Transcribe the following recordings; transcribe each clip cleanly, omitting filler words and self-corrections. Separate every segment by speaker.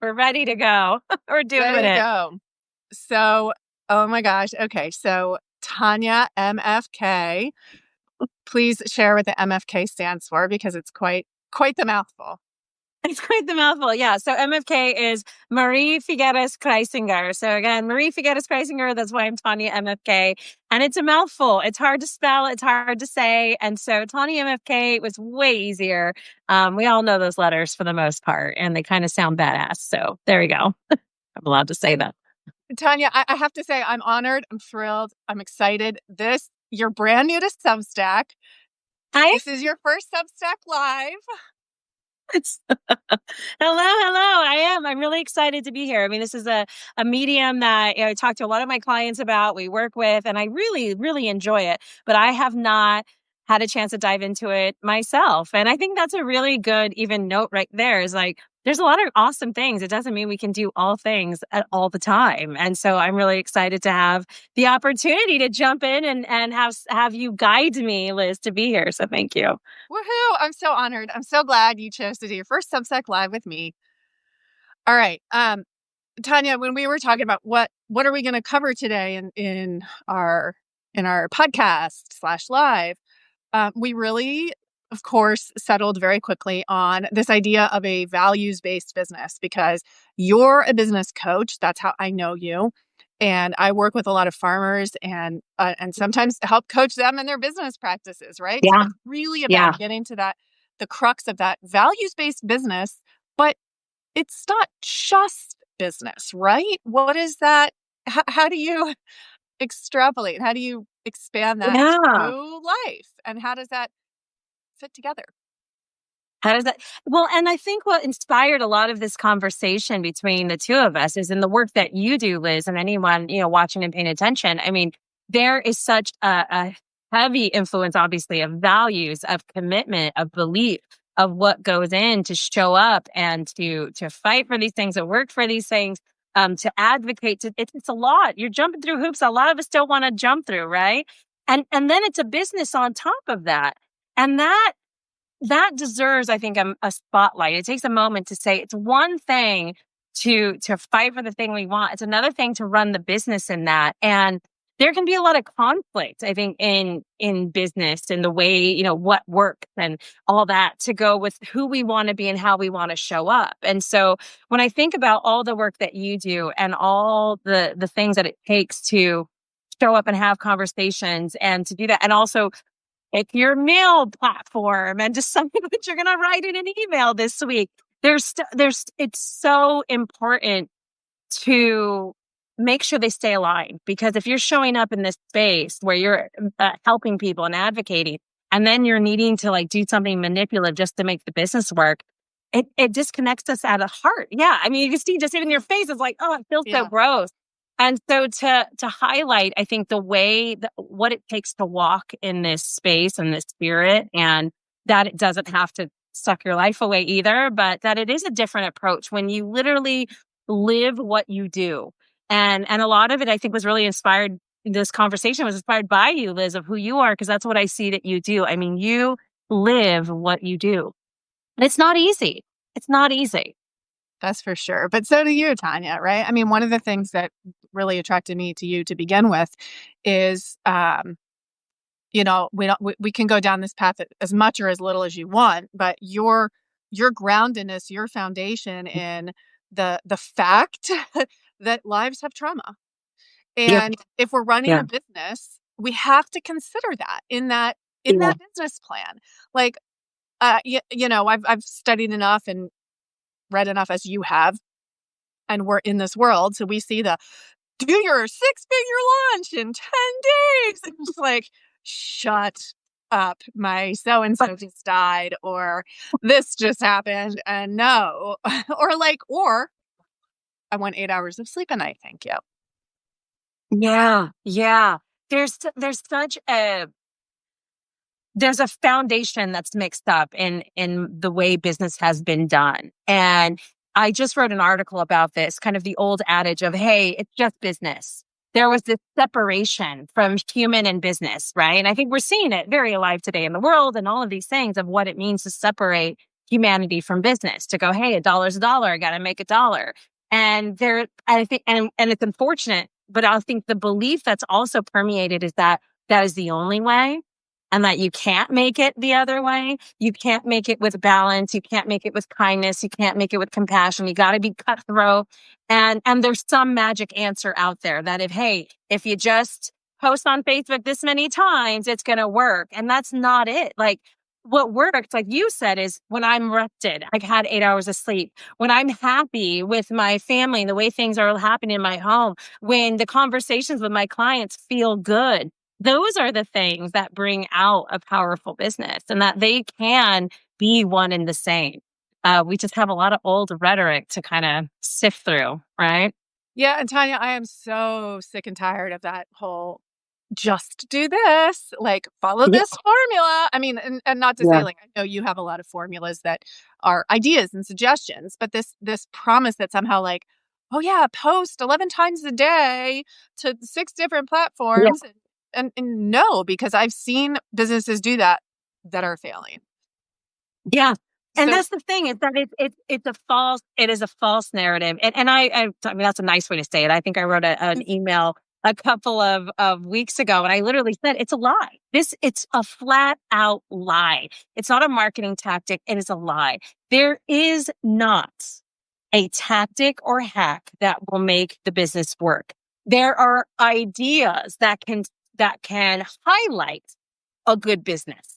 Speaker 1: We're ready to go. We're doing
Speaker 2: Ready to
Speaker 1: it.
Speaker 2: go. So, oh my gosh. Okay. So, Tanya, MFK, please share what the MFK stands for because it's quite the mouthful.
Speaker 1: It's quite the mouthful. Yeah. So MFK is Marie Figueres Kreisinger. So again, Marie Figueres Kreisinger, that's why I'm Tanya MFK. And it's a mouthful. It's hard to spell. It's hard to say. And so Tanya MFK was way easier. We all know those letters for the most part, and they kind of sound badass. So there we go. I'm allowed to say that.
Speaker 2: Tanya, I have to say, I'm honored. I'm thrilled. I'm excited. You're brand new to Substack.
Speaker 1: Hi.
Speaker 2: This is your first Substack Live.
Speaker 1: It's hello. I am. I'm really excited to be here. I mean, this is a medium that I talk to a lot of my clients about, we work with, and I really, really enjoy it. But I have not had a chance to dive into it myself. And I think that's a really good even note right there is like, there's a lot of awesome things. It doesn't mean we can do all things at all the time. And so I'm really excited to have the opportunity to jump in and have you guide me, Liz, to be here. So thank you.
Speaker 2: Woohoo! I'm so honored. I'm so glad you chose to do your first Substack Live with me. All right. Tanya, when we were talking about what are we going to cover today in our podcast/live, we really, of course, settled very quickly on this idea of a values-based business because you're a business coach. That's how I know you. And I work with a lot of farmers and sometimes help coach them in their business practices, right? So
Speaker 1: Yeah.
Speaker 2: it's really
Speaker 1: Yeah.
Speaker 2: about getting to the crux of that values-based business, but it's not just business, right? What is that? How do you extrapolate? How do you expand that
Speaker 1: Yeah.
Speaker 2: to life? And how does that fit together?
Speaker 1: How does that? Well, and I think what inspired a lot of this conversation between the two of us is in the work that you do, Liz, and anyone, watching and paying attention. I mean, there is such a heavy influence, obviously, of values, of commitment, of belief, of what goes in to show up and to fight for these things, to work for these things, to advocate. It's a lot. You're jumping through hoops. A lot of us don't want to jump through, right? And then it's a business on top of that, and that deserves, I think, a spotlight. It takes a moment to say it's one thing to fight for the thing we want. It's another thing to run the business in that. And there can be a lot of conflict, I think, in business and the way, what works and all that to go with who we want to be and how we want to show up. And so when I think about all the work that you do and all the things that it takes to show up and have conversations and to do that, and also pick your mail platform and decide what you're going to write in an email this week. It's so important to make sure they stay aligned, because if you're showing up in this space where you're helping people and advocating, and then you're needing to like do something manipulative just to make the business work, it disconnects us at a heart. Yeah. I mean, you can see just even your face is like, oh, it feels so gross. And so to highlight, I think the way what it takes to walk in this space and this spirit, and that it doesn't have to suck your life away either, but that it is a different approach when you literally live what you do. And a lot of it, I think, was really inspired. This conversation was inspired by you, Liz, of who you are, because that's what I see that you do. I mean, you live what you do. And it's not easy. It's not easy.
Speaker 2: That's for sure. But so do you, Tanya, right? I mean, one of the things that really attracted me to you to begin with is, we can go down this path as much or as little as you want, but your groundedness, your foundation in the fact that lives have trauma. And if we're running a business, we have to consider that in that business plan. Like, I've studied enough and read enough as you have, and we're in this world. So we see do your 6-figure launch in 10 days. And just like, shut up. My so-and-so just died, or this just happened. And no, or I want 8 hours of sleep a night. Thank you.
Speaker 1: Yeah. Yeah. There's a foundation that's mixed up in the way business has been done. And I just wrote an article about this, kind of the old adage of, hey, it's just business. There was this separation from human and business, right? And I think we're seeing it very alive today in the world and all of these things of what it means to separate humanity from business to go, hey, a dollar's a dollar. I got to make a dollar. And I think, and it's unfortunate, but I think the belief that's also permeated is that that is the only way and that you can't make it the other way. You can't make it with balance. You can't make it with kindness. You can't make it with compassion. You got to be cutthroat. And there's some magic answer out there that if you just post on Facebook this many times, it's going to work. And that's not it. Like what works, like you said, is when I'm rested, I've had 8 hours of sleep, when I'm happy with my family and the way things are happening in my home, when the conversations with my clients feel good. Those are the things that bring out a powerful business and that they can be one and the same. We just have a lot of old rhetoric to kind of sift through, right?
Speaker 2: Yeah, and Tanya, I am so sick and tired of that whole just do this, like follow
Speaker 1: Yeah.
Speaker 2: this formula. I mean, and not to say
Speaker 1: Yeah.
Speaker 2: like I know you have a lot of formulas that are ideas and suggestions, but this promise that somehow like, oh yeah, post 11 times a day to 6 different
Speaker 1: Yeah.
Speaker 2: platforms and no, because I've seen businesses do that are failing.
Speaker 1: Yeah. And
Speaker 2: So
Speaker 1: that's the thing is that it is a false narrative. I mean, that's a nice way to say it. I think I wrote an email a couple of weeks ago and I literally said, it's a lie. It's a flat out lie. It's not a marketing tactic. It is a lie. There is not a tactic or hack that will make the business work. There are ideas that can highlight a good business.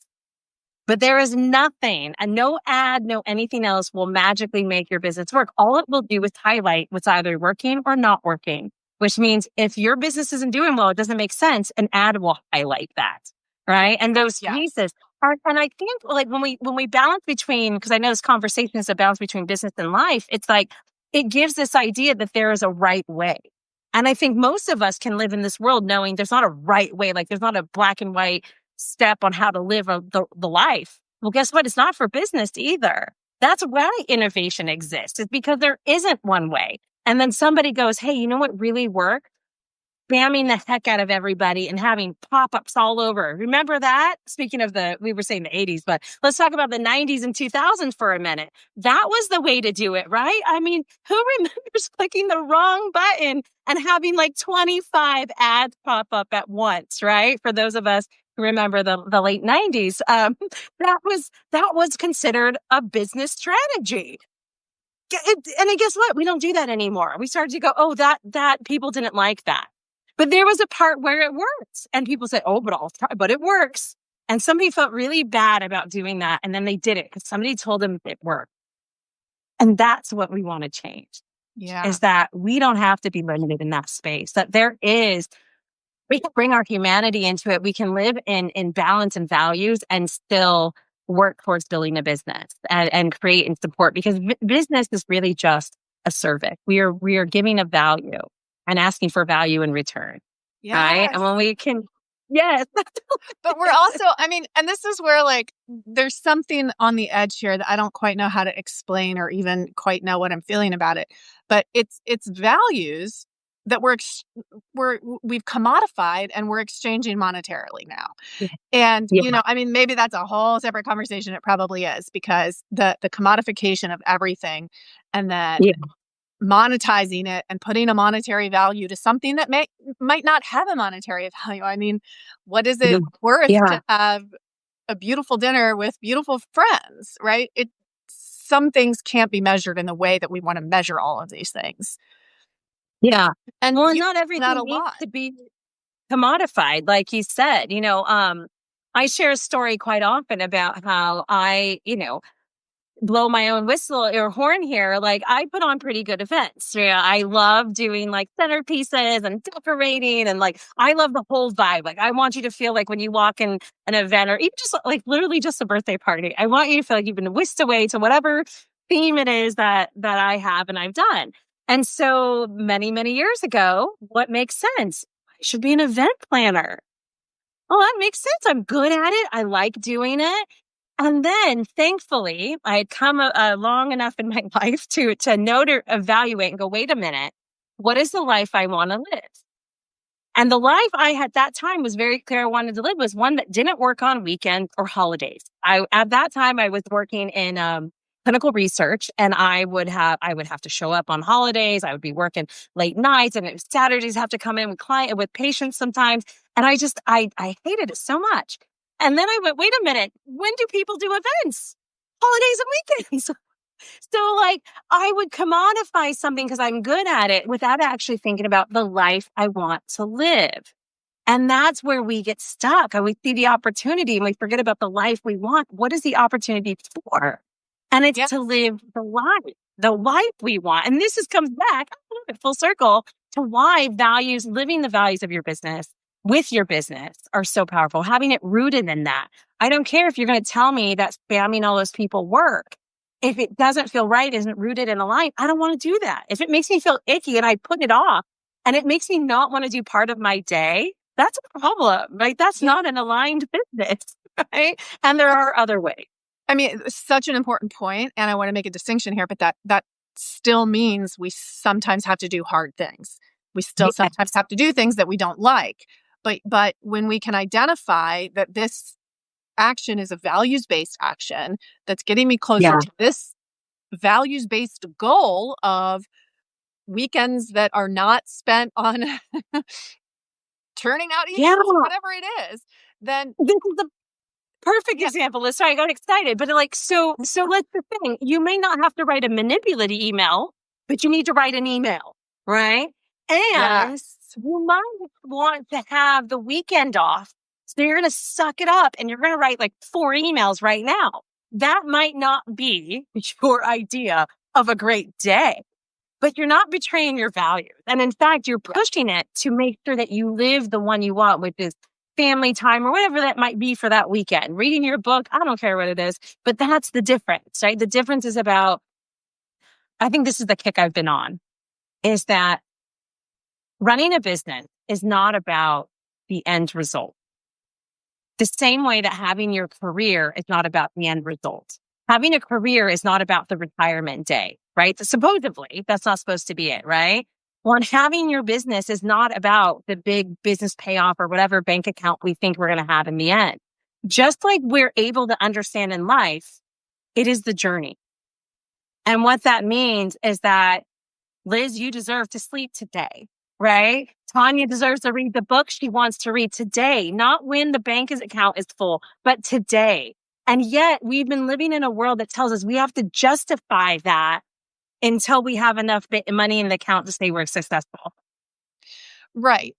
Speaker 1: But there is nothing, and no ad, no anything else will magically make your business work. All it will do is highlight what's either working or not working, which means if your business isn't doing well, it doesn't make sense, an ad will highlight that, right? And those
Speaker 2: yes.
Speaker 1: pieces are, and I think like when we balance between, because I know this conversation is a balance between business and life, it's like, it gives this idea that there is a right way. And I think most of us can live in this world knowing there's not a right way, like there's not a black and white step on how to live the life. Well, guess what? It's not for business either. That's why innovation exists. It's because there isn't one way. And then somebody goes, hey, you know what really worked? Spamming the heck out of everybody and having pop-ups all over. Remember that? Speaking of we were saying the 80s, but let's talk about the 90s and 2000s for a minute. That was the way to do it, right? I mean, who remembers clicking the wrong button and having like 25 ads pop up at once, right? For those of us who remember the late 90s, that was considered a business strategy. And then guess what? We don't do that anymore. We started to go, oh, that people didn't like that. But there was a part where it works. And people said, oh, but I'll try, but it works. And somebody felt really bad about doing that. And then they did it because somebody told them it worked. And that's what we want to change,
Speaker 2: Yeah.
Speaker 1: is that we don't have to be limited in that space, that we can bring our humanity into it. We can live in balance and values and still work towards building a business and create and support, because business is really just a service. We are giving a value and asking for value in return. Right. And
Speaker 2: Yes.
Speaker 1: when we can, yes.
Speaker 2: But we're also, I mean, and this is where like there's something on the edge here that I don't quite know how to explain or even quite know what I'm feeling about it. But it's values that we've commodified and we're exchanging monetarily now.
Speaker 1: Yeah.
Speaker 2: And
Speaker 1: Yeah.
Speaker 2: I mean, maybe that's a whole separate conversation. It probably is, because the commodification of everything and then
Speaker 1: Yeah.
Speaker 2: monetizing it and putting a monetary value to something that might not have a monetary value. I mean, what is it worth
Speaker 1: Yeah.
Speaker 2: to have a beautiful dinner with beautiful friends, right? Some things can't be measured in the way that we want to measure all of these things.
Speaker 1: Yeah.
Speaker 2: And
Speaker 1: Well, and
Speaker 2: you
Speaker 1: not
Speaker 2: that a
Speaker 1: everything needs
Speaker 2: lot.
Speaker 1: to be commodified, like you said. I share a story quite often about how I, blow my own whistle or horn here. Like I put on pretty good events. Yeah, I love doing like centerpieces and decorating, and like I love the whole vibe. Like I want you to feel like when you walk in an event or even just like literally just a birthday party, I want you to feel like you've been whisked away to whatever theme it is that I have and I've done. And so many, many years ago, what makes sense? I should be an event planner. Oh, that makes sense. I'm good at it. I like doing it. And then thankfully, I had come long enough in my life to know, to evaluate and go, wait a minute, what is the life I want to live? And the life I had that time was very clear I wanted to live was one that didn't work on weekends or holidays. At that time I was working in clinical research, and I would have to show up on holidays. I would be working late nights, and Saturdays have to come in with patients sometimes. And I hated it so much. And then I went, wait a minute, when do people do events? Holidays and weekends. So like I would commodify something because I'm good at it without actually thinking about the life I want to live. And that's where we get stuck. And we see the opportunity and we forget about the life we want. What is the opportunity for? And it's
Speaker 2: Yeah.
Speaker 1: to live the life we want. And this comes back full circle to why living the values of your business with your business are so powerful. Having it rooted in that. I don't care if you're going to tell me that spamming all those people work. If it doesn't feel right, isn't rooted in a line, I don't want to do that. If it makes me feel icky and I put it off and it makes me not want to do part of my day, that's a problem, right? That's not an aligned business, right? And there are other ways.
Speaker 2: I mean, it's such an important point, and I want to make a distinction here, but that still means we sometimes have to do hard things. We still
Speaker 1: Yes.
Speaker 2: sometimes have to do things that we don't like. But when we can identify that this action is a values-based action that's getting me closer to this values-based goal of weekends that are not spent on turning out emails, whatever it is, then
Speaker 1: This is the perfect example. Sorry, I got excited, but so that's the thing. You may not have to write a manipulative email, but you need to write an email, right? And you might want to have the weekend off. So you're going to suck it up and you're going to write like 4 emails right now. That might not be your idea of a great day, but you're not betraying your values. And in fact, you're pushing it to make sure that you live the one you want, which is family time or whatever that might be for that weekend. Reading your book, I don't care what it is, but that's the difference, right? The difference is about, I think this is the kick I've been on, is that running a business is not about the end result. The same way that having your career is not about the end result. Having a career is not about the retirement day, right? Supposedly, that's not supposed to be it, right? Well, and having your business is not about the big business payoff or whatever bank account we think we're going to have in the end. Just like we're able to understand in life, it is the journey. And what that means is that, Liz, you deserve to sleep today, right? Tanya deserves to read the book she wants to read today, not when the bank account is full, but today. And yet we've been living in a world that tells us we have to justify that until we have enough money in the account to say we're successful.
Speaker 2: Right.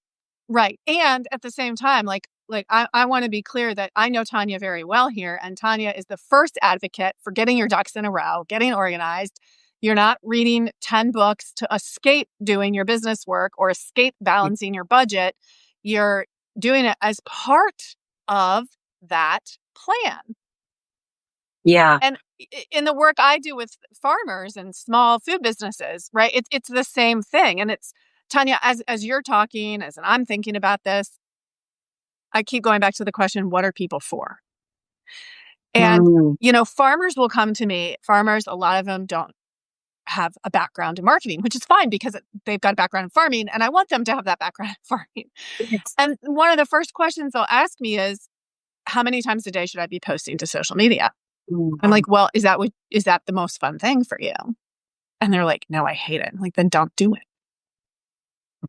Speaker 2: And at the same time, I want to be clear that I know Tanya very well here, and Tanya is the first advocate for getting your ducks in a row, getting organized. You're not reading 10 books to escape doing your business work or escape balancing your budget. You're doing it as part of that plan.
Speaker 1: Yeah.
Speaker 2: And in the work I do with farmers and small food businesses, right? It's the same thing. And it's, Tanya, as you're talking, as I'm thinking about this, I keep going back to the question, what are people for? And, farmers will come to me. Farmers, a lot of them don't have a background in marketing, which is fine because they've got a background in farming, and I want them to have that background in farming. Yes. And one of the first questions they'll ask me is, how many times a day should I be posting to social media? I'm like, well, is that the most fun thing for you? And they're like, no, I hate it. I'm like, then don't do it.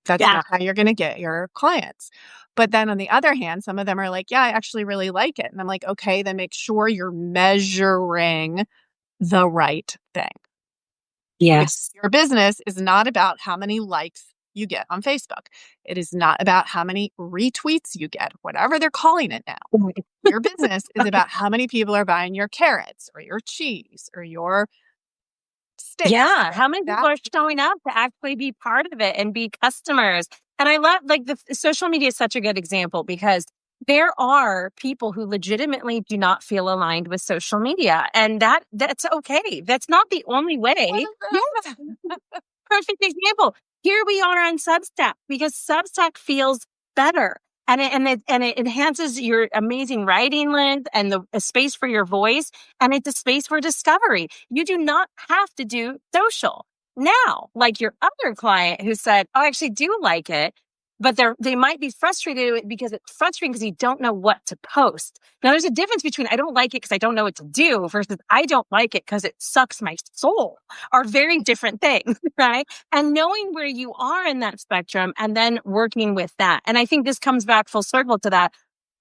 Speaker 2: That's not how you're going to get your clients. But then on the other hand, some of them are like, yeah, I actually really like it. And I'm like, okay, then make sure you're measuring the right thing.
Speaker 1: Yes.
Speaker 2: Your business is not about how many likes you get on Facebook. It is not about how many retweets you get, whatever they're calling it now. Your business is about how many people are buying your carrots or your cheese or your steak.
Speaker 1: Yeah. How many people are showing up to actually be part of it and be customers? And I love, the social media is such a good example because there are people who legitimately do not feel aligned with social media. And that's okay. That's not the only way. Yes. Perfect example. Here we are on Substack because Substack feels better. And it enhances your amazing writing length and a space for your voice. And it's a space for discovery. You do not have to do social. Now, like your other client who said, oh, I actually do like it. but they might be frustrated because it's frustrating because you don't know what to post. Now, there's a difference between I don't like it because I don't know what to do versus I don't like it because it sucks my soul, are very different things, right? And knowing where you are in that spectrum and then working with that. And I think this comes back full circle to that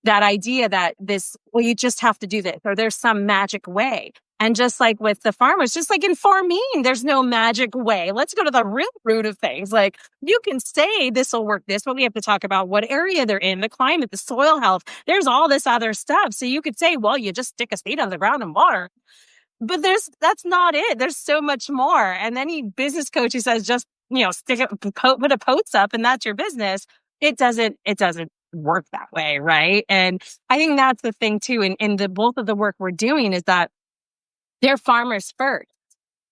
Speaker 1: idea that well, you just have to do this, or there's some magic way. And just like with the farmers, just like in farming, there's no magic way. Let's go to the real root of things. Like, you can say this will work this, but we have to talk about what area they're in, the climate, the soil health. There's all this other stuff. So you could say, well, you just stick a seed on the ground and water. But that's not it. There's so much more. And any business coach who says just, stick it, put a post up and that's your business. It doesn't work that way. Right. And I think that's the thing too. In the both of the work we're doing is that they're farmers first.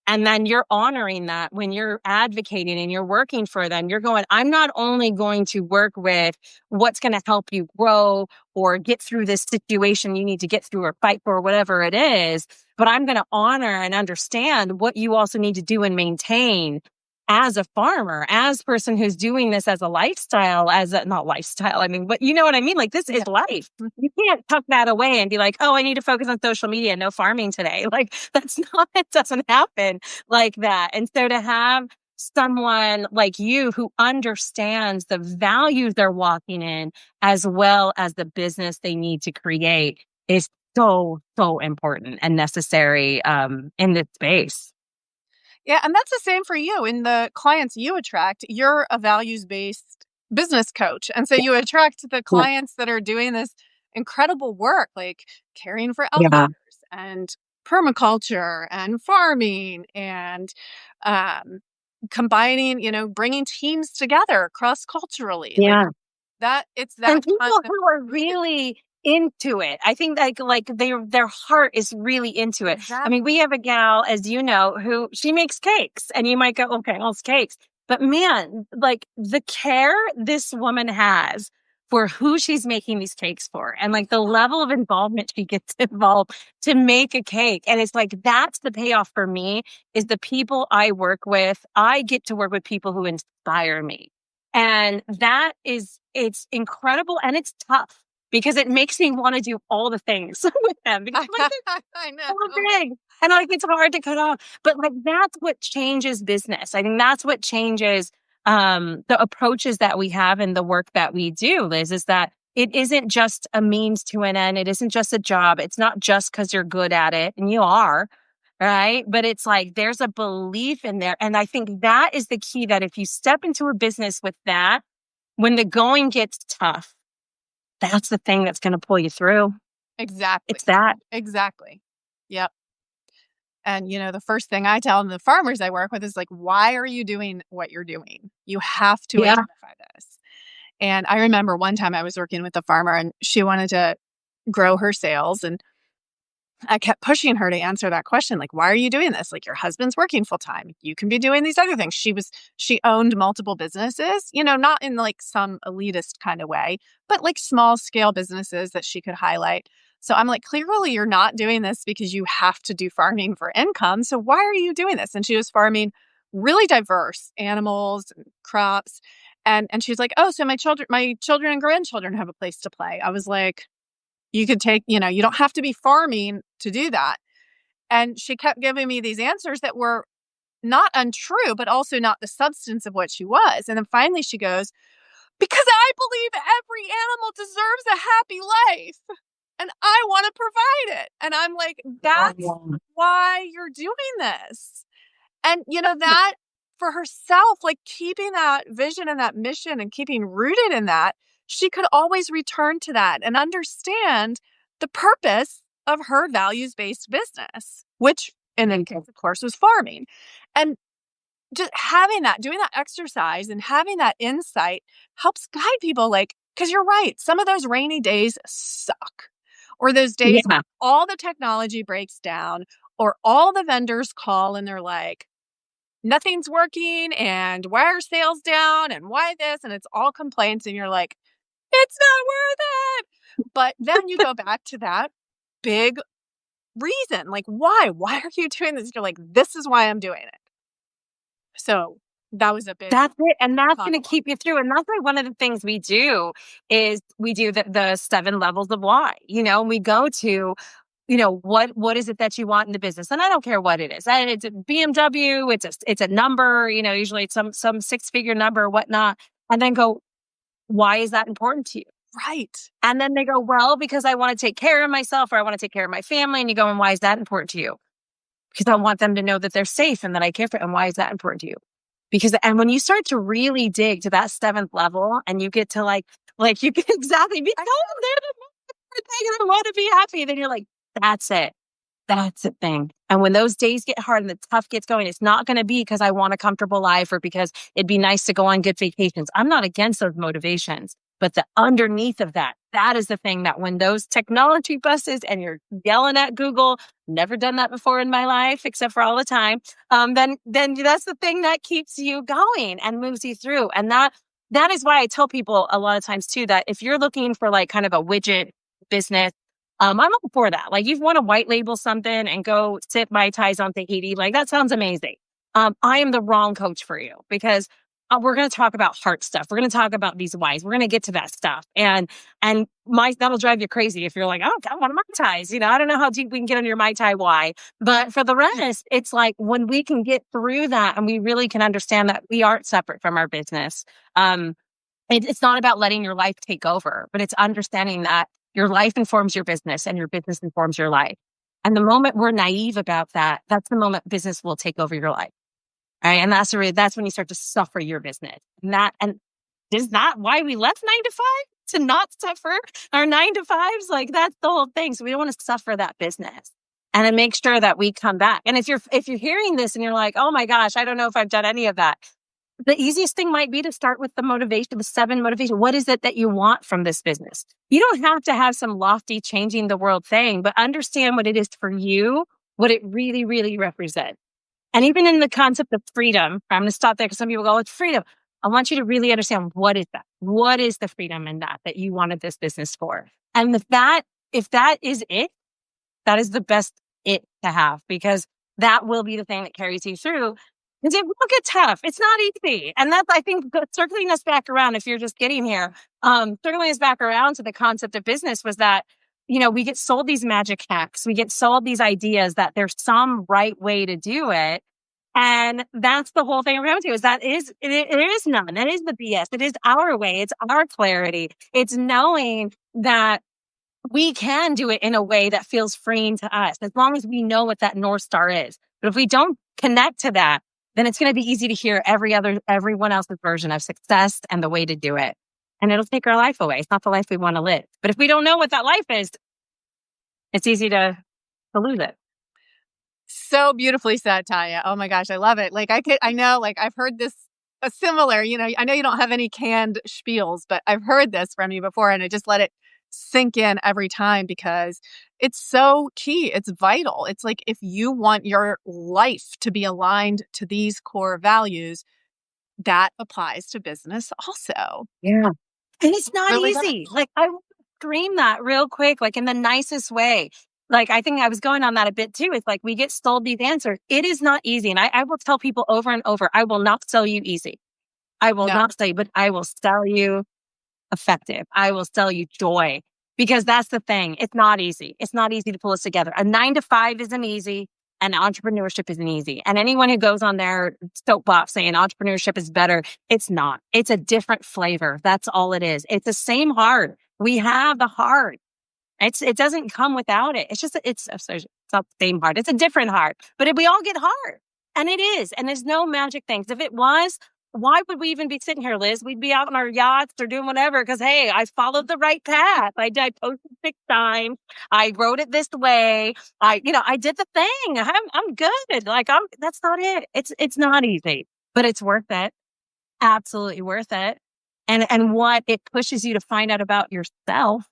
Speaker 1: And then you're honoring that when you're advocating and you're working for them. You're going, I'm not only going to work with what's going to help you grow or get through this situation you need to get through or fight for, whatever it is, but I'm going to honor and understand what you also need to do and maintain as a farmer, as a person who's doing this as a lifestyle, not lifestyle. I mean, but you know what I mean? Like, this is life. You can't tuck that away and be like, oh, I need to focus on social media, no farming today. Like, it doesn't happen like that. And so to have someone like you who understands the values they're walking in, as well as the business they need to create, is so, so important and necessary in this space.
Speaker 2: Yeah, and that's the same for you. In the clients you attract, you're a values-based business coach. And so you attract the
Speaker 1: Yeah.
Speaker 2: clients that are doing this incredible work, like caring for
Speaker 1: Yeah.
Speaker 2: elders and permaculture and farming and combining, bringing teams together cross-culturally. Like
Speaker 1: Yeah.
Speaker 2: that, it's that
Speaker 1: And people
Speaker 2: kind of
Speaker 1: who are really into it. I think like their heart is really into it. I
Speaker 2: exactly.
Speaker 1: mean, we have a gal, as you know, who she makes cakes, and you might go, okay, well, it's cakes. But man, like the care this woman has for who she's making these cakes for, and like the level of involvement she gets involved to make a cake. And it's like, that's the payoff for me, is the people I work with. I get to work with people who inspire me. And it's incredible, and it's tough because it makes me want to do all the things with them because like
Speaker 2: I
Speaker 1: they're
Speaker 2: know.
Speaker 1: so big and like it's hard to cut off. But like that's what changes business. I think that's what changes the approaches that we have in the work that we do, Liz, is that it isn't just a means to an end. It isn't just a job. It's not just because you're good at it, and you are. Right. But it's like there's a belief in there. And I think that is the key, that if you step into a business with that, when the going gets tough, that's the thing that's going to pull you through.
Speaker 2: Exactly.
Speaker 1: It's that.
Speaker 2: Exactly. Yep. And, the first thing I tell the farmers I work with is like, why are you doing what you're doing? You have to
Speaker 1: Yeah.
Speaker 2: identify this. And I remember one time I was working with a farmer and she wanted to grow her sales. And I kept pushing her to answer that question. Like, why are you doing this? Like, your husband's working full time. You can be doing these other things. She owned multiple businesses, not in like some elitist kind of way, but like small scale businesses that she could highlight. So I'm like, clearly you're not doing this because you have to do farming for income. So why are you doing this? And she was farming really diverse animals and crops. And she's like, oh, so my children and grandchildren have a place to play. I was like, you could take, you don't have to be farming to do that. And she kept giving me these answers that were not untrue, but also not the substance of what she was. And then finally she goes, because I believe every animal deserves a happy life and I want to provide it. And I'm like, that's why you're doing this. And, that for herself, like keeping that vision and that mission and keeping rooted in that, she could always return to that and understand the purpose of her values-based business, which in that case, of course, was farming. And just having that, doing that exercise and having that insight helps guide people, like, because you're right, some of those rainy days suck. Or those days when all the technology breaks down or all the vendors call and they're like, nothing's working and why are sales down and why this, and it's all complaints and you're like, it's not worth it. But then you go back to that big reason, like why are you doing this? You're like, this is why I'm doing it. So That was a big
Speaker 1: That's it. And that's going to
Speaker 2: toggle.
Speaker 1: keep you through. And that's why one of the things we do is we do the 7 levels of why, and we go to, what is it that you want in the business? And I don't care what it is. And it's a BMW, it's a number, usually it's some 6-figure number or whatnot. And then go, why is that important to you?
Speaker 2: Right.
Speaker 1: And then they go, well, because I want to take care of myself or I want to take care of my family. And you go, and why is that important to you? Because I want them to know that they're safe and that I care for them. And why is that important to you? Because, and when you start to really dig to that 7th level and you get to like you can exactly be, oh, they're the thing and I want to be happy. Then you're like, that's it. That's the thing. And when those days get hard and the tough gets going, it's not going to be because I want a comfortable life or because it'd be nice to go on good vacations. I'm not against those motivations, but the underneath of that is the thing that when those technology buses and you're yelling at Google, never done that before in my life, except for all the time. Then that's the thing that keeps you going and moves you through. And that is why I tell people a lot of times too, that if you're looking for like kind of a widget business, I'm all for that. Like you want to white label something and go sip Mai Tais on Tahiti. Like that sounds amazing. I am the wrong coach for you because we're going to talk about heart stuff. We're going to talk about these whys. We're going to get to that stuff. And that'll drive you crazy if you're like, oh, I want a Mai Tais. I don't know how deep we can get on your Mai Tai why. But for the rest, it's like when we can get through that and we really can understand that we aren't separate from our business. It's not about letting your life take over, but it's understanding that your life informs your business and your business informs your life. And the moment we're naive about that, that's the moment business will take over your life. Right. And that's when you start to suffer your business. And is that why we left 9 to 5 to not suffer our 9 to 5s? Like that's the whole thing. So we don't want to suffer that business and then make sure that we come back. And if you're hearing this and you're like, oh my gosh, I don't know if I've done any of that. The easiest thing might be to start with the motivation, the 7 motivation. What is it that you want from this business? You don't have to have some lofty changing the world thing, but understand what it is for you, what it really, really represents. And even in the concept of freedom, I'm going to stop there because some people go, it's freedom. I want you to really understand what is that? What is the freedom in that you wanted this business for? And if that is it, that is the best it to have because that will be the thing that carries you through. Because it will get tough. It's not easy. And that's, I think, circling us back around, if you're just getting here, circling us back around to the concept of business was that, we get sold these magic hacks. We get sold these ideas that there's some right way to do it. And that's the whole thing around you is that it is none. That is the BS. It is our way. It's our clarity. It's knowing that we can do it in a way that feels freeing to us, as long as we know what that North Star is. But if we don't connect to that, then it's going to be easy to hear everyone else's version of success and the way to do it. And it'll take our life away. It's not the life we want to live. But if we don't know what that life is, it's easy to lose it.
Speaker 2: So beautifully said, Tanya. Oh my gosh, I love it. Like I know, like I've heard this a similar, I know you don't have any canned spiels, but I've heard this from you before and I just let it sink in every time because it's so key. It's vital. It's like if you want your life to be aligned to these core values, that applies to business also.
Speaker 1: Yeah. And it's not
Speaker 2: Really
Speaker 1: easy. Like I will scream that real quick, like in the nicest way. Like I think I was going on that a bit too. It's like we get sold these answers. It is not easy. And I will tell people over and over, I will not sell you easy. I will not sell you, but I will sell you effective. I will sell you joy because that's the thing. It's not easy. It's not easy to pull us together. A 9 to 5 isn't easy and entrepreneurship isn't easy. And anyone who goes on their soapbox saying entrepreneurship is better, it's not. It's a different flavor. That's all it is. It's the same heart. We have the heart. It doesn't come without it. It's just, it's not the same heart. It's a different heart, but we all get heart and it is. And there's no magic things. If it was, why would we even be sitting here, Liz? We'd be out on our yachts or doing whatever. Cause hey, I followed the right path. I posted 6 times. I wrote it this way. I did the thing. I'm good. Like that's not it. It's not easy, but it's worth it. Absolutely worth it. And what it pushes you to find out about yourself.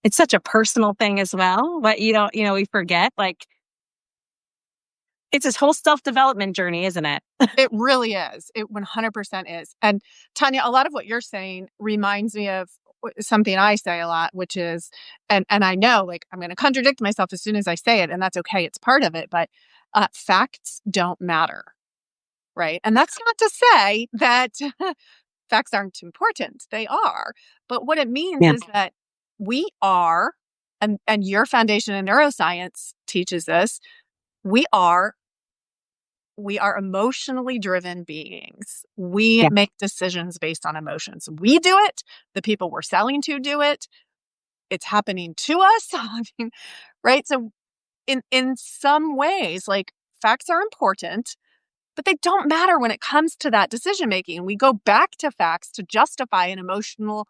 Speaker 1: It's such a personal thing as well, but we forget, like, it's this whole self-development journey, isn't it?
Speaker 2: It really is. It 100% is. And Tanya, a lot of what you're saying reminds me of something I say a lot, which is, and I know, like, I'm going to contradict myself as soon as I say it, and that's okay. It's part of it, but facts don't matter. right? And that's not to say that facts aren't important. They are. But what it means
Speaker 1: Yeah.
Speaker 2: is that we are, and your foundation in neuroscience teaches this, we are we are emotionally driven beings. We
Speaker 1: Yeah.
Speaker 2: make decisions based on emotions. We do it. The people we're selling to do it. It's happening to us. I mean, right? So in some ways, like, facts are important, but they don't matter when it comes to that decision making. We go back to facts to justify an emotional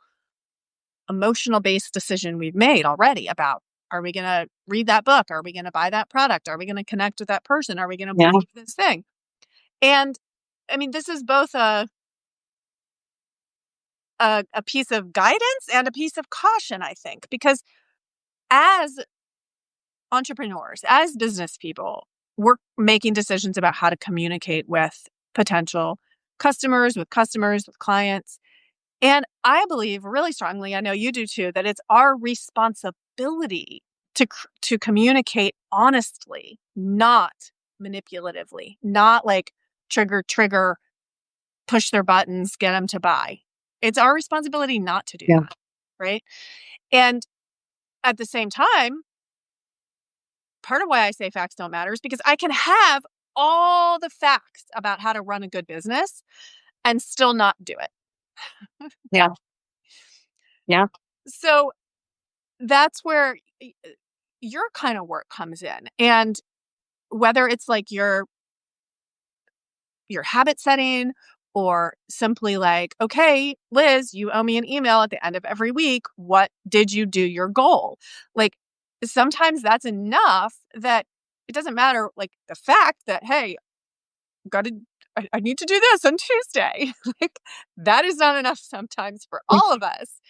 Speaker 2: based decision we've made already about, are we going to read that book? Are we going to buy that product? Are we going to connect with that person? Are we going to
Speaker 1: Yeah.
Speaker 2: believe this thing? And I mean, this is both a piece of guidance and a piece of caution, I think, because as entrepreneurs, as business people, we're making decisions about how to communicate with potential customers, with clients. And I believe really strongly, I know you do too, that it's our responsibility to communicate honestly, not manipulatively, not like trigger, push their buttons, get them to buy. It's our responsibility not to do
Speaker 1: Yeah.
Speaker 2: that, right? And at the same time, part of why I say facts don't matter is because I can have all the facts about how to run a good business and still not do it.
Speaker 1: Yeah. Yeah.
Speaker 2: So that's where your kind of work comes in. And whether it's like your habit setting, or simply like, okay, Liz, you owe me an email at the end of every week. What did you do your goal? Like, sometimes that's enough that it doesn't matter, like, the fact that, hey, gotta I need to do this on Tuesday. Like, that is not enough sometimes for all of us.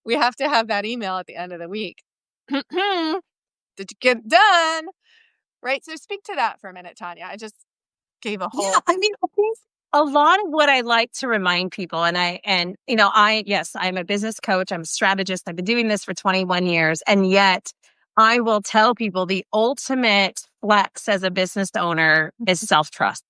Speaker 2: We have to have that email at the end of the week. Did you get it done? Right. So speak to that for a minute, Tanya. I just gave a
Speaker 1: Yeah,
Speaker 2: whole
Speaker 1: I mean, I think a lot of what I like to remind people, yes, I'm a business coach, I'm a strategist, I've been doing this for 21 years, and yet I will tell people the ultimate flex as a business owner is self-trust,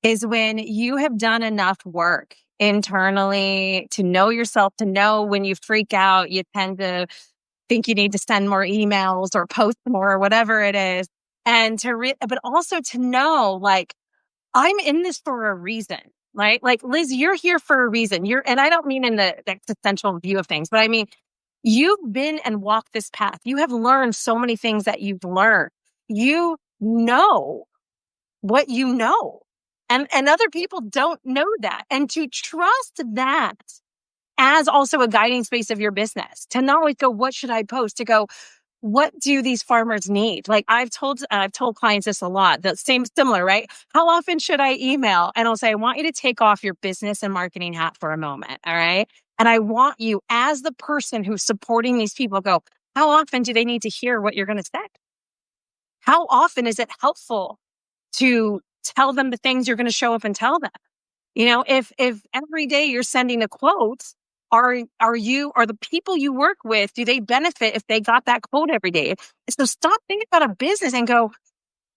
Speaker 1: is when you have done enough work internally to know yourself, to know when you freak out, you tend to think you need to send more emails or post more or whatever it is. And but also to know, like, I'm in this for a reason, right? Like, Liz, you're here for a reason. And I don't mean in the existential view of things, but I mean, you've been and walked this path. You have learned so many things that you've learned. You know what you know. And other people don't know that. And to trust that as also a guiding space of your business, to not always go, what should I post? To go, what do these farmers need? Like, I've told clients this a lot. The same, similar, right? How often should I email? And I'll say, I want you to take off your business and marketing hat for a moment. All right. And I want you, as the person who's supporting these people, go, how often do they need to hear what you're going to say? How often is it helpful to tell them the things you're going to show up and tell them? If every day you're sending a quote, are the people you work with, do they benefit if they got that quote every day? So stop thinking about a business and go,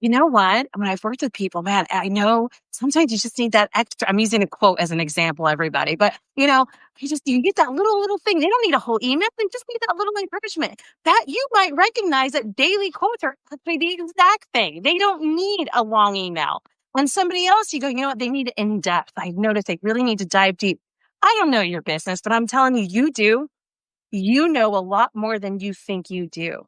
Speaker 1: you know what? When I've worked with people, man, I know sometimes you just need that extra. I'm using a quote as an example, everybody, but you get that little thing. They don't need a whole email. They just need that little encouragement that you might recognize that daily quotes are actually the exact thing. They don't need a long email. On somebody else, you go, you know what? They need it in depth. I've noticed they really need to dive deep. I don't know your business, but I'm telling you, you do. You know a lot more than you think you do.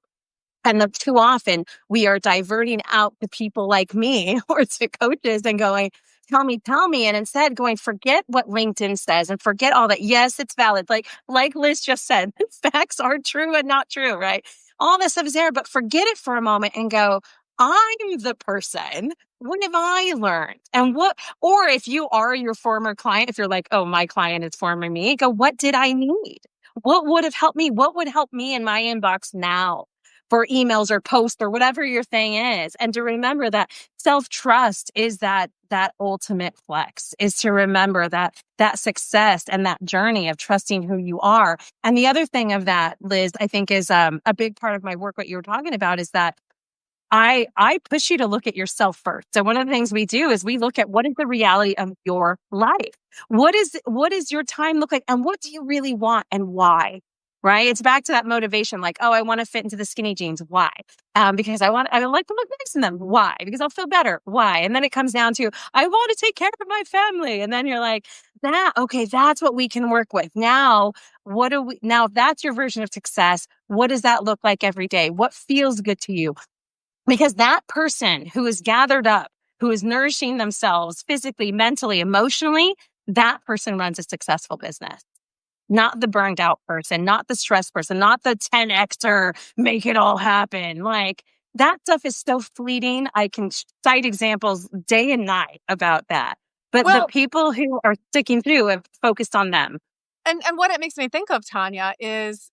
Speaker 1: And too often we are diverting out to people like me or to coaches and going, tell me. And instead going, forget what LinkedIn says and forget all that. Yes, it's valid. Like Liz just said, facts are true and not true, right? All this stuff is there, but forget it for a moment and go, I'm the person. What have I learned? Or if you are your former client, if you're like, oh, my client is former me, go, what did I need? What would have helped me? What would help me in my inbox now? For emails or posts or whatever your thing is. And to remember that self-trust is that ultimate flex, is to remember that success and that journey of trusting who you are. And the other thing of that, Liz, I think is a big part of my work, what you were talking about, is that I push you to look at yourself first. So one of the things we do is we look at what is the reality of your life? What is your time look like? And what do you really want and why? Right? It's back to that motivation, like, oh, I want to fit into the skinny jeans. Why? Because I like to look nice in them. Why? Because I'll feel better. Why? And then it comes down to, I want to take care of my family. And then you're like, okay, that's what we can work with. Now, if that's your version of success, what does that look like every day? What feels good to you? Because that person who is gathered up, who is nourishing themselves physically, mentally, emotionally, that person runs a successful business. Not the burned out person, not the stressed person, not the 10Xer, make it all happen. Like, that stuff is so fleeting. I can cite examples day and night about that. But the
Speaker 2: Well,
Speaker 1: people who are sticking through have focused on them.
Speaker 2: and what it makes me think of, Tanya, is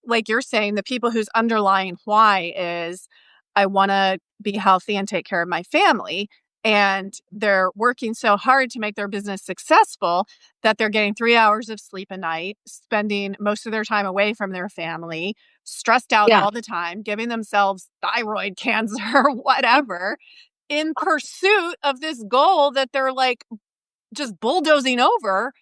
Speaker 2: like you're saying, the people whose underlying why is, I want to be healthy and take care of my family. And they're working so hard to make their business successful that they're getting 3 hours of sleep a night, spending most of their time away from their family, stressed out
Speaker 1: Yeah.
Speaker 2: all the time, giving themselves thyroid cancer, whatever, in pursuit of this goal that they're like just bulldozing over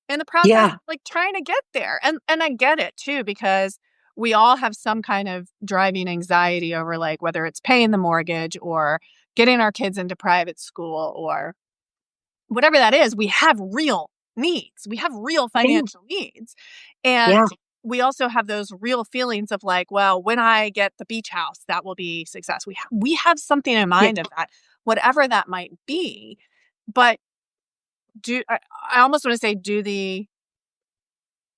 Speaker 2: in the process,
Speaker 1: Yeah.
Speaker 2: like trying to get there. And I get it too, because we all have some kind of driving anxiety over, like, whether it's paying the mortgage or getting our kids into private school or whatever that is. We have real needs. We have real
Speaker 1: Yeah.
Speaker 2: financial needs. And
Speaker 1: Yeah.
Speaker 2: we also have those real feelings of like, well, when I get the beach house, that will be success. We have something in
Speaker 1: Yeah.
Speaker 2: mind of that, whatever that might be. But do I almost want to say, do the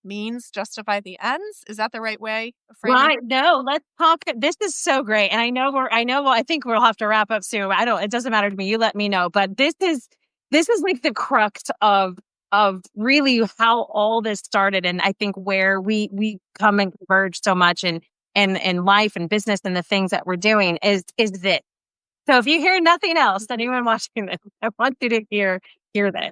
Speaker 2: means justify the ends? Is that the right way of framing
Speaker 1: Right.
Speaker 2: it?
Speaker 1: No, let's talk. This is so great. And I think we'll have to wrap up soon. It doesn't matter to me. You let me know. But this is like the crux of really how all this started. And I think where we come and converge so much in life and business and the things that we're doing is this. So if you hear nothing else, anyone watching this, I want you to hear this.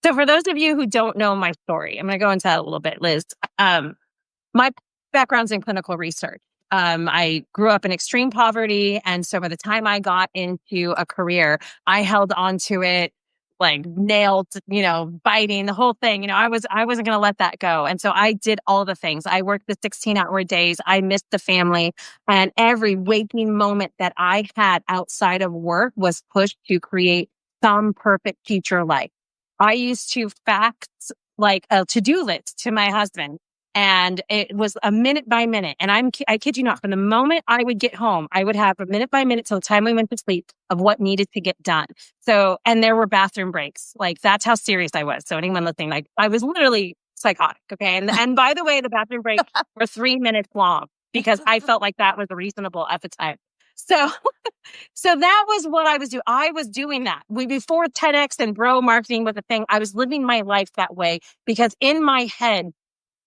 Speaker 1: So for those of you who don't know my story, I'm going to go into that a little bit, Liz. My background's in clinical research. I grew up in extreme poverty. And so by the time I got into a career, I held on to it like nailed, biting the whole thing. I wasn't going to let that go. And so I did all the things. I worked the 16-hour days. I missed the family, and every waking moment that I had outside of work was pushed to create some perfect future life. I used to fax like a to-do list to my husband, and it was a minute by minute. And I kid you not, from the moment I would get home, I would have a minute by minute till the time we went to sleep of what needed to get done. So, and there were bathroom breaks. Like, that's how serious I was. So anyone listening, like, I was literally psychotic. Okay. And by the way, the bathroom breaks were 3 minutes long because I felt like that was reasonable at the time. So, so that was what I was doing. I was doing that. Before 10X and bro marketing was a thing, I was living my life that way because in my head,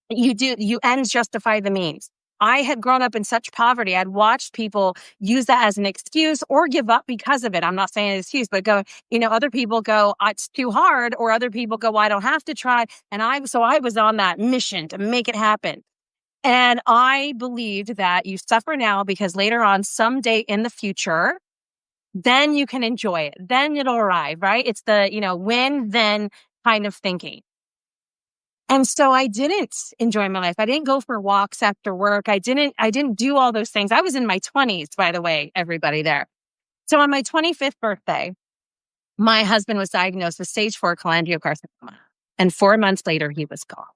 Speaker 1: you ends justify the means. I had grown up in such poverty. I'd watched people use that as an excuse or give up because of it. I'm not saying an excuse, but other people go, it's too hard, or other people go, well, I don't have to try. And I was on that mission to make it happen. And I believed that you suffer now because later on, someday in the future, then you can enjoy it. Then it'll arrive, right? It's the, when, then kind of thinking. And so I didn't enjoy my life. I didn't go for walks after work. I didn't do all those things. I was in my 20s, by the way, everybody there. So on my 25th birthday, my husband was diagnosed with stage 4 cholangiocarcinoma. And 4 months later, he was gone.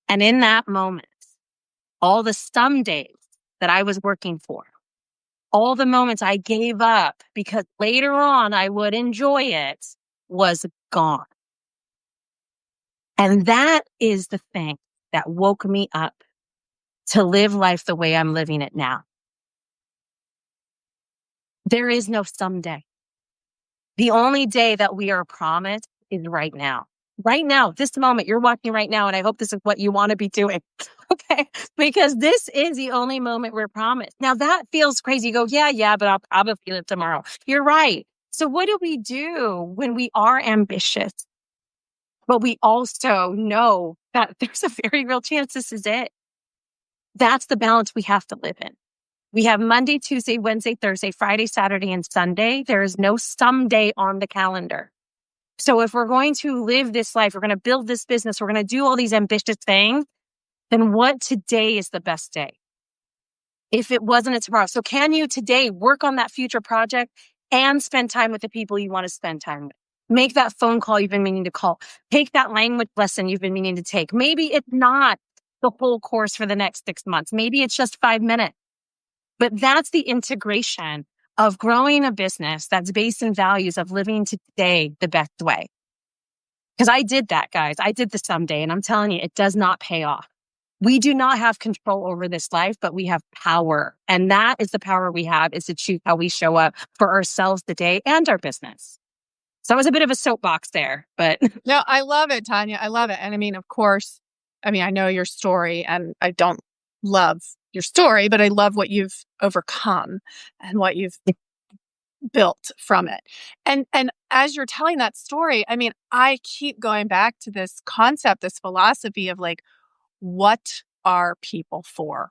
Speaker 1: And in that moment, all the some days that I was working for, all the moments I gave up because later on I would enjoy it, was gone. And that is the thing that woke me up to live life the way I'm living it now. There is no someday. The only day that we are promised is right now. Right now, this moment you're watching right now, and I hope this is what you want to be doing. Okay? Because this is the only moment we're promised. Now that feels crazy. You go, yeah, but I'll feel it tomorrow. You're right. So what do we do when we are ambitious, but we also know that there's a very real chance this is it? That's the balance we have to live in. We have Monday, Tuesday, Wednesday, Thursday, Friday, Saturday, and Sunday. There is no someday on the calendar. So if we're going to live this life, we're going to build this business, we're going to do all these ambitious things, then what today is the best day? If it wasn't, it's tomorrow. So can you today work on that future project and spend time with the people you want to spend time with? Make that phone call you've been meaning to call. Take that language lesson you've been meaning to take. Maybe it's not the whole course for the next 6 months. Maybe it's just 5 minutes. But that's the integration of growing a business that's based in values of living today the best way. Because I did that, guys. I did the someday, and I'm telling you, it does not pay off. We do not have control over this life, but we have power. And that is the power we have, is to choose how we show up for ourselves today and our business. So it was a bit of a soapbox there, but
Speaker 2: No, I love it, Tanya. I love it. And I mean, of course, I mean, I know your story and I don't love your story, but I love what you've overcome and what you've built from it. And as you're telling that story, I mean, I keep going back to this concept, this philosophy of like, what are people for?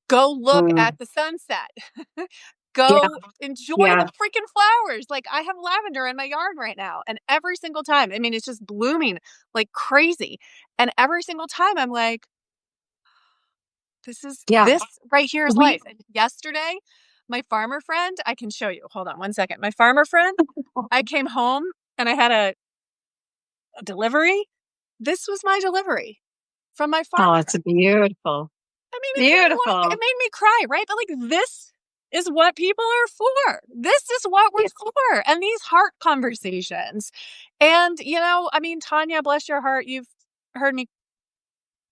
Speaker 2: Go look
Speaker 1: Mm,
Speaker 2: at the sunset.
Speaker 1: yeah,
Speaker 2: Go enjoy
Speaker 1: yeah,
Speaker 2: the freaking flowers. Like I have lavender in my yard right now. And every single time, I mean, it's just blooming like crazy. And every single time I'm like,
Speaker 1: yeah.
Speaker 2: this right here is
Speaker 1: We,
Speaker 2: life. And yesterday, my farmer friend, I can show you. Hold on one second. My farmer friend, I came home and I had a delivery. This was my delivery from my
Speaker 1: oh,
Speaker 2: farmer
Speaker 1: it's
Speaker 2: friend.
Speaker 1: beautiful.
Speaker 2: I mean, it
Speaker 1: Beautiful.
Speaker 2: made me cry, right? But like, this is what people are for. This is what we're
Speaker 1: Yeah.
Speaker 2: for. And these heart conversations. And, you know, I mean, Tanya, bless your heart, heard me,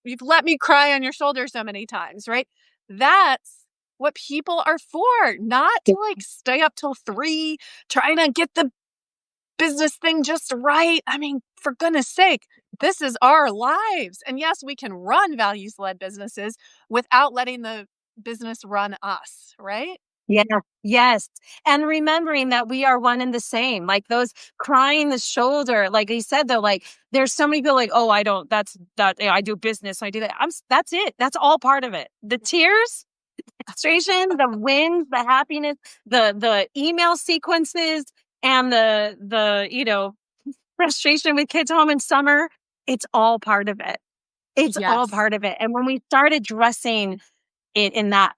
Speaker 2: you've let me cry on your shoulder so many times, right? That's what people are for, not to like stay up till 3 trying to get the business thing just right. I mean, for goodness sake, this is our lives. And yes, we can run values led businesses without letting the business run us, right?
Speaker 1: Yeah. Yes. And remembering that we are one and the same, like those crying the shoulder, like you said, though, like there's so many people like, oh, I don't, that's that, I do business. I do that. That's it. That's all part of it. The tears, frustration, the wins, the happiness, the email sequences and the frustration with kids home in summer. It's all part of it. It's all
Speaker 2: Yes,
Speaker 1: part of it. And when we start addressing in that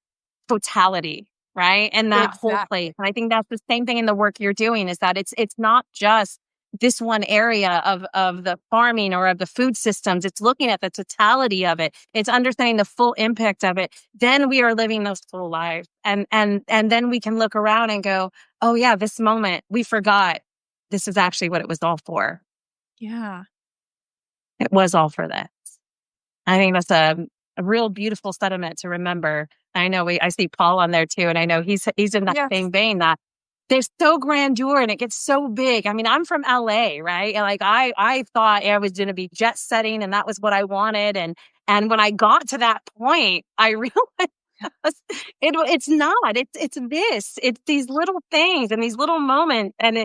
Speaker 1: totality, right? And that whole place.
Speaker 2: exactly.
Speaker 1: And I think that's the same thing in the work you're doing, is that it's not just this one area of the farming or of the food systems. It's looking at the totality of it. It's understanding the full impact of it. Then we are living those full lives. And then we can look around and go, oh yeah, this moment we forgot this is actually what it was all for.
Speaker 2: Yeah.
Speaker 1: It was all for this. I think that's a real beautiful sentiment to remember. I know I see Paul on there too, and I know he's in that
Speaker 2: Yes.
Speaker 1: same vein, that there's so grandeur and it gets so big. I mean, I'm from LA, right? And like I thought I was going to be jet setting, and that was what I wanted. And when I got to that point, I realized it's not. It's this. It's these little things and these little moments, and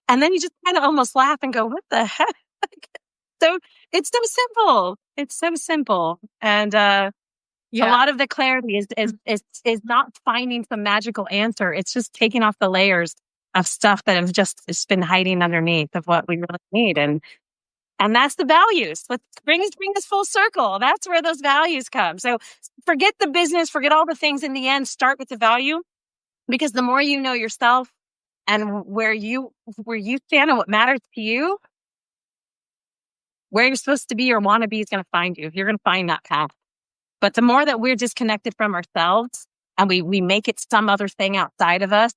Speaker 1: then you just kind of almost laugh and go, "What the heck?" So it's so simple. It's so simple. And a
Speaker 2: Yeah.
Speaker 1: lot of the clarity is not finding some magical answer. It's just taking off the layers of stuff that have just has been hiding underneath of what we really need. And that's the values. Let's bring this full circle. That's where those values come. So forget the business, forget all the things in the end. Start with the value, because the more you know yourself and where you stand and what matters to you, where you're supposed to be or want to be is going to find you. You're going to find that path. But the more that we're disconnected from ourselves and we make it some other thing outside of us,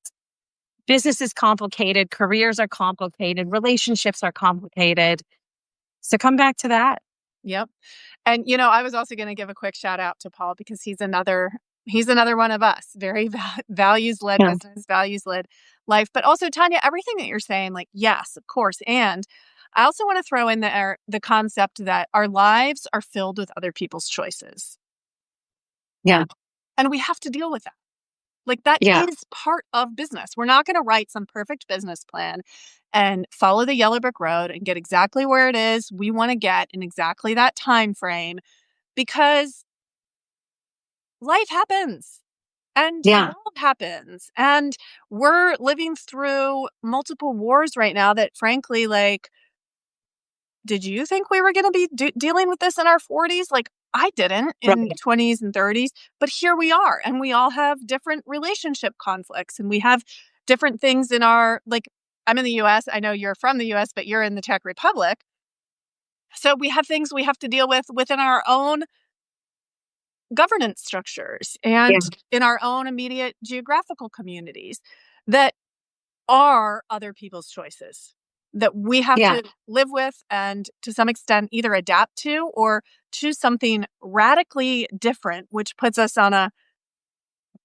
Speaker 1: business is complicated, careers are complicated, relationships are complicated. So come back to that.
Speaker 2: Yep. And you know, I was also going to give a quick shout out to Paul because he's another one of us. Very values led
Speaker 1: Yeah.
Speaker 2: business, values led life. But also, Tanya, everything that you're saying, like, yes, of course. And I also want to throw in there the concept that our lives are filled with other people's choices.
Speaker 1: Yeah.
Speaker 2: And we have to deal with that. Like that
Speaker 1: Yeah.
Speaker 2: is part of business. We're not going to write some perfect business plan and follow the yellow brick road and get exactly where it is we want to get in exactly that time frame, because life happens. And the
Speaker 1: Yeah.
Speaker 2: world happens. And we're living through multiple wars right now that, frankly, like, did you think we were going to be dealing with this in our 40s? Like, I didn't in
Speaker 1: Right.
Speaker 2: 20s and 30s, but here we are. And we all have different relationship conflicts, and we have different things in our, like, I'm in the US. I know you're from the US, but you're in the Czech Republic. So we have things we have to deal with within our own governance structures
Speaker 1: Yeah.
Speaker 2: and in our own immediate geographical communities that are other people's choices that we have
Speaker 1: Yeah.
Speaker 2: to live with and to some extent either adapt to or choose something radically different, which puts us on a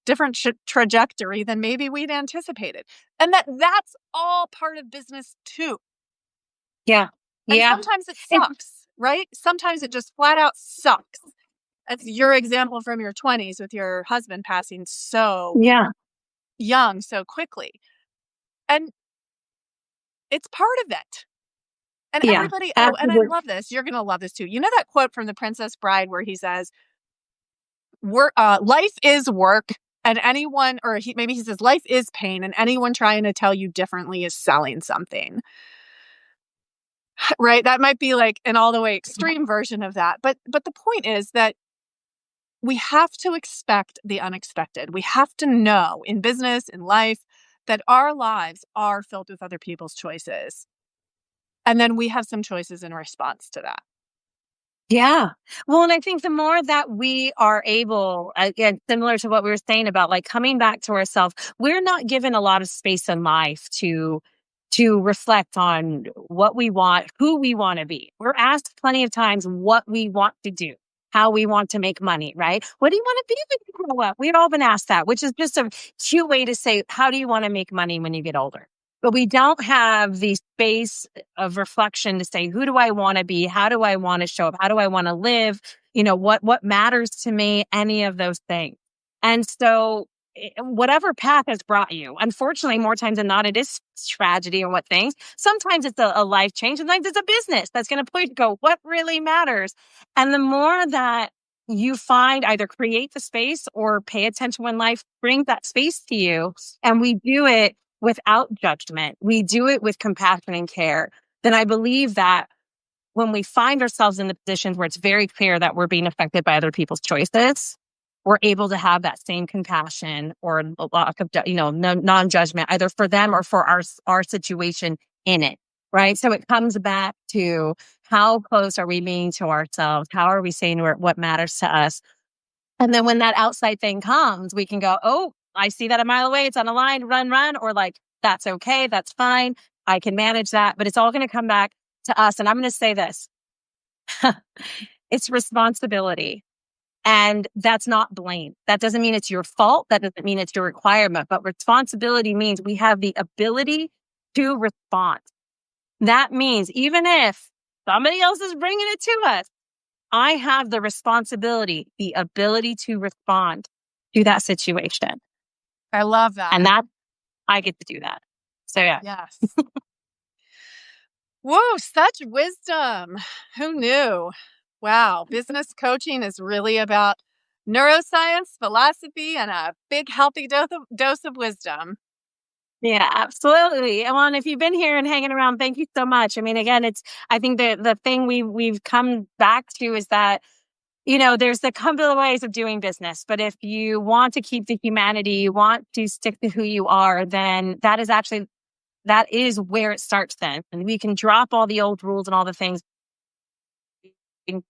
Speaker 2: different trajectory than maybe we'd anticipated. And that's all part of business too.
Speaker 1: Yeah.
Speaker 2: And
Speaker 1: Yeah.
Speaker 2: sometimes it
Speaker 1: And
Speaker 2: sucks, right? Sometimes it just flat out sucks. That's your example from your 20s with your husband passing so
Speaker 1: yeah.
Speaker 2: young, so quickly. And it's part of it. And
Speaker 1: Yeah.
Speaker 2: everybody, oh, and I
Speaker 1: Absolutely.
Speaker 2: love this. You're going to love this too. You know that quote from The Princess Bride where he says, life is work, and anyone, or maybe he says, life is pain, and anyone trying to tell you differently is selling something. Right? That might be like an all the way extreme version of that. But the point is that we have to expect the unexpected. We have to know in business, in life, that our lives are filled with other people's choices. And then we have some choices in response to that.
Speaker 1: Yeah. Well, and I think the more that we are able, again, similar to what we were saying about like coming back to ourselves, we're not given a lot of space in life to reflect on what we want, who we want to be. We're asked plenty of times what we want to do, how we want to make money, right? What do you want to be when you grow up? We've all been asked that, which is just a cute way to say, how do you want to make money when you get older? But we don't have the space of reflection to say, who do I want to be? How do I want to show up? How do I want to live? What matters to me? Any of those things. And so whatever path has brought you, unfortunately, more times than not, it is tragedy and what things. Sometimes it's a life change. Sometimes it's a business that's going to push go, what really matters? And the more that you find either create the space or pay attention when life brings that space to you, and we do it without judgment, we do it with compassion and care, then I believe that when we find ourselves in the positions where it's very clear that we're being affected by other people's choices, we're able to have that same compassion or a lack of, non-judgment, either for them or for our situation in it. Right. So it comes back to how close are we being to ourselves? How are we saying what matters to us? And then when that outside thing comes, we can go, oh, I see that a mile away. It's on a line, run, run, or like, that's okay. That's fine. I can manage that. But it's all going to come back to us. And I'm going to say this. It's responsibility. And that's not blame. That doesn't mean it's your fault. That doesn't mean it's your requirement. But responsibility means we have the ability to respond. That means even if somebody else is bringing it to us, I have the responsibility, the ability to respond to that situation.
Speaker 2: I love that.
Speaker 1: And that I get to do that. So yeah.
Speaker 2: Yes. Whoa, such wisdom. Who knew? Wow. Business coaching is really about neuroscience, philosophy, and a big, healthy dose of wisdom.
Speaker 1: Yeah, absolutely. Well, and if you've been here and hanging around, thank you so much. I mean, again, I think the thing we've come back to is that, there's a couple of ways of doing business, but if you want to keep the humanity, you want to stick to who you are, then that is where it starts then. And we can drop all the old rules and all the things and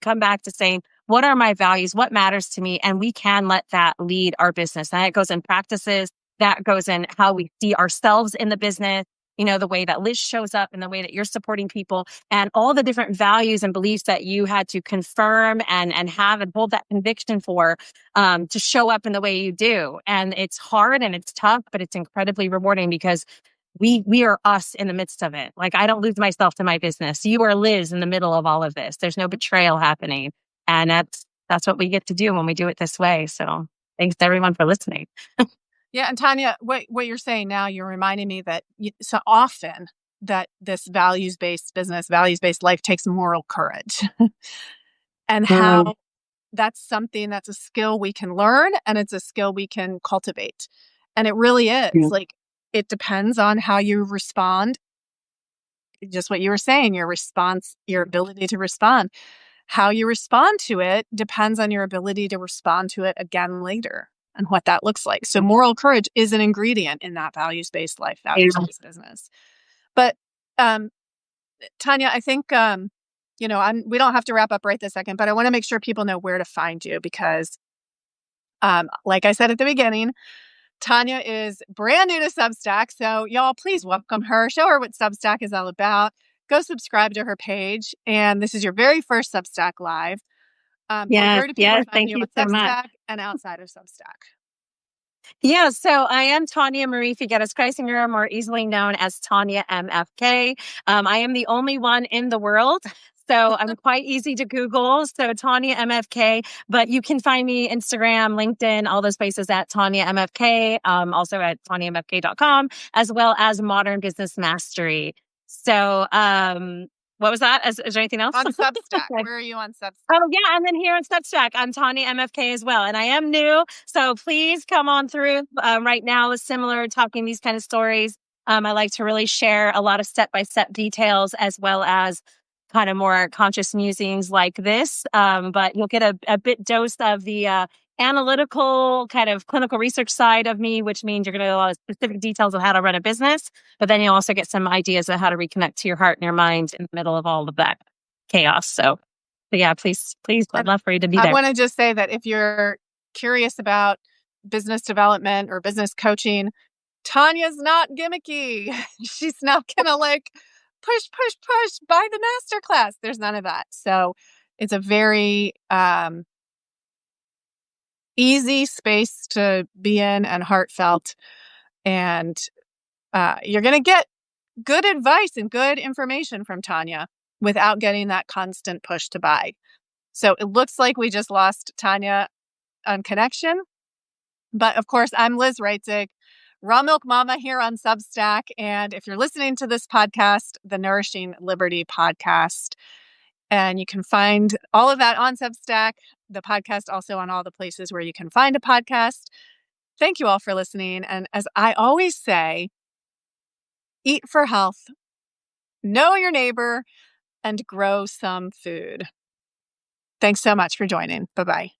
Speaker 1: come back to saying, what are my values? What matters to me? And we can let that lead our business. And that goes in practices. That goes in how we see ourselves in the business, the way that Liz shows up and the way that you're supporting people and all the different values and beliefs that you had to confirm and have and hold that conviction for, to show up in the way you do. And it's hard and it's tough, but it's incredibly rewarding because we are us in the midst of it. Like I don't lose myself to my business. You are Liz in the middle of all of this. There's no betrayal happening. And that's what we get to do when we do it this way. So thanks to everyone for listening.
Speaker 2: Yeah, and Tanya, what you're saying now, you're reminding me that so often that this values-based business, values-based life takes moral courage. And
Speaker 1: Mm,
Speaker 2: how that's something that's a skill we can learn, and it's a skill we can cultivate. And it really is.
Speaker 1: Yeah.
Speaker 2: Like, it depends on how you respond. Just what you were saying, your response, your ability to respond. How you respond to it depends on your ability to respond to it again later and what that looks like. So moral courage is an ingredient in that values-based life, values-based business. But um, Tanya, I think we don't have to wrap up right this second, but I want to make sure people know where to find you because, like I said at the beginning, Tanya is brand new to Substack. So y'all, please welcome her. Show her what Substack is all about. Go subscribe to her page. And this is your very first Substack Live. But
Speaker 1: Yes,
Speaker 2: where do people
Speaker 1: yes.
Speaker 2: find
Speaker 1: Thank
Speaker 2: you
Speaker 1: you
Speaker 2: on
Speaker 1: so much.
Speaker 2: Substack and outside of Substack?
Speaker 1: Yeah, so I am Tanya Marie Figueres-Kreisinger, more easily known as Tanya MFK. I am the only one in the world, so I'm quite easy to Google. So Tanya MFK, but you can find me Instagram, LinkedIn, all those places at Tanya MFK, also at TanyaMFK.com, as well as Modern Business Mastery. So, what was that? Is there anything else?
Speaker 2: On Substack. Where are you on Substack?
Speaker 1: Oh, yeah. And then here on Substack, I'm Tanya MFK as well. And I am new. So please come on through. Right now is similar, talking these kind of stories. I like to really share a lot of step-by-step details as well as kind of more conscious musings like this. But you'll get a bit dose of the analytical kind of clinical research side of me, which means you're going to get a lot of specific details of how to run a business. But then you'll also get some ideas of how to reconnect to your heart and your mind in the middle of all of that chaos. So yeah, please, I'd
Speaker 2: And
Speaker 1: love for you to be
Speaker 2: I
Speaker 1: there.
Speaker 2: want to just say that if you're curious about business development or business coaching, Tanya's not gimmicky. She's not going to like push, buy the masterclass. There's none of that. So it's a very easy space to be in and heartfelt. And you're going to get good advice and good information from Tanya without getting that constant push to buy. So it looks like we just lost Tanya on connection. But of course, I'm Liz Reitzig, Raw Milk Mama here on Substack. And if you're listening to this podcast, the Nourishing Liberty podcast, and you can find all of that on Substack, the podcast also on all the places where you can find a podcast. Thank you all for listening. And as I always say, eat for health, know your neighbor, and grow some food. Thanks so much for joining. Bye-bye.